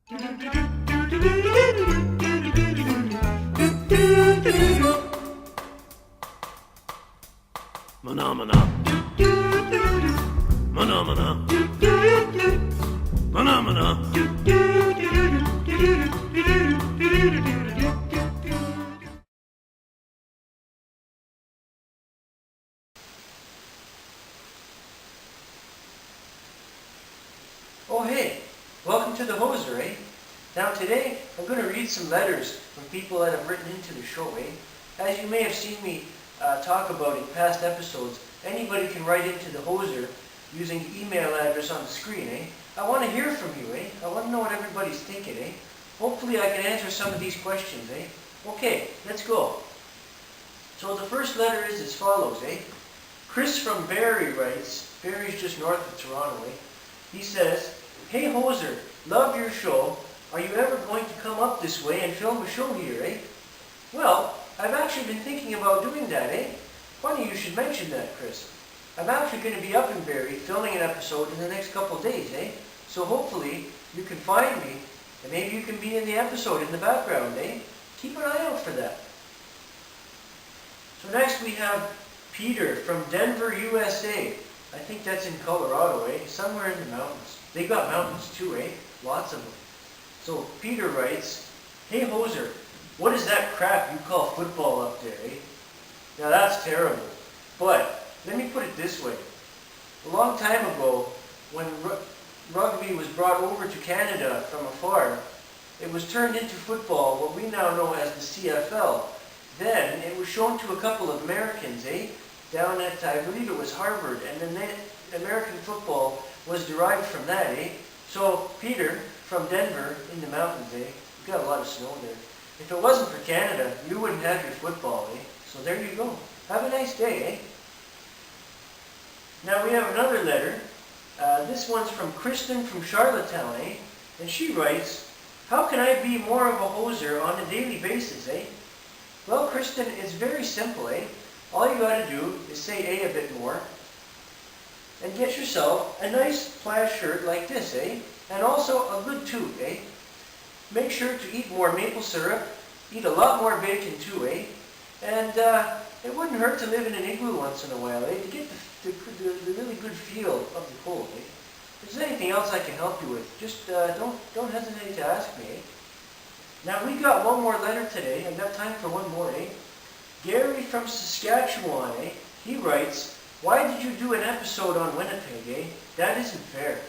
Phenomena. Phenomena. Phenomena. Oh hey, welcome to the Hoser, eh? Now today, I'm going to read some letters from people that have written into the show, eh? As you may have seen me talk about in past episodes, anybody can write into the Hoser using the email address on the screen, eh? I want to hear from you, eh? I want to know what everybody's thinking, eh? Hopefully I can answer some of these questions, eh? Okay, let's go. So the first letter is as follows, eh? Chris from Barrie writes, Barrie's just north of Toronto, eh? He says, "Hey Hoser, love your show. Are you ever going to come up this way and film a show here, eh?" Well, I've actually been thinking about doing that, eh? Funny you should mention that, Chris. I'm actually going to be up in Barrie filming an episode in the next couple days, eh? So hopefully you can find me and maybe you can be in the episode in the background, eh? Keep an eye out for that. So next we have Peter from Denver, USA. I think that's in Colorado, eh? Somewhere in the mountains. They got mountains too, eh? Lots of them. So Peter writes, "Hey Hoser, what is that crap you call football up there, eh?" Now that's terrible. But let me put it this way. A long time ago, when rugby was brought over to Canada from afar, it was turned into football, what we now know as the CFL. Then it was shown to a couple of Americans, eh? Down at, I believe it was Harvard, and then American football was derived from that, eh? So, Peter, from Denver, in the mountains, eh? We've got a lot of snow there. If it wasn't for Canada, you wouldn't have your football, eh? So there you go. Have a nice day, eh? Now we have another letter. This one's from Kristen from Charlottetown, eh? And she writes, "How can I be more of a hoser on a daily basis, eh?" Well, Kristen, it's very simple, eh? All you gotta do is say a bit more and get yourself a nice plaid shirt like this, eh? And also a good tube, eh? Make sure to eat more maple syrup, eat a lot more bacon too, eh? And it wouldn't hurt to live in an igloo once in a while, eh? To get the really good feel of the cold, eh? If there's anything else I can help you with, just don't hesitate to ask me, eh? Now we got one more letter today. I've got time for one more, eh? Gary from Saskatchewan, eh? He writes, "Why did you do an episode on Winnipeg, eh? That isn't fair."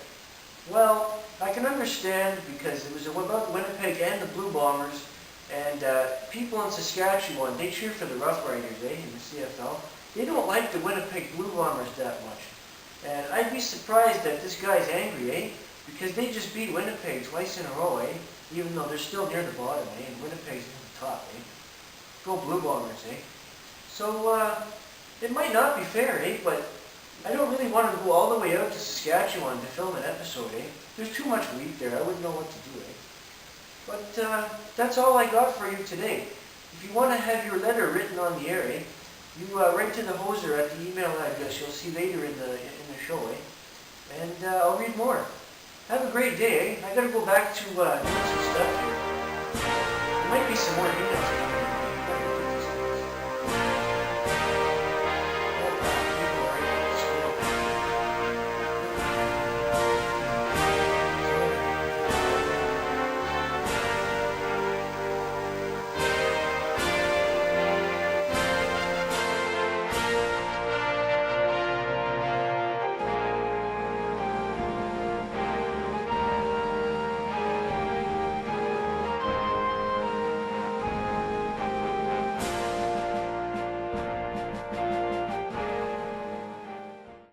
Well, I can understand because it was about Winnipeg and the Blue Bombers, and people in Saskatchewan, they cheer for the Rough Riders, eh, in the CFL. They don't like the Winnipeg Blue Bombers that much. And I'd be surprised that this guy's angry, eh? Because they just beat Winnipeg twice in a row, eh? Even though they're still near the bottom, eh? And Winnipeg's in the top, eh? Go Blue Bombers, eh? So, it might not be fair, eh? But I don't really want to go all the way out to Saskatchewan to film an episode, eh? There's too much wheat there. I wouldn't know what to do, eh? But that's all I got for you today. If you want to have your letter written on the air, eh? You write to the Hoser at the email address you'll see later in the show, eh? And I'll read more. Have a great day, eh? I gotta go back to doing some stuff here. There might be some more emails coming in.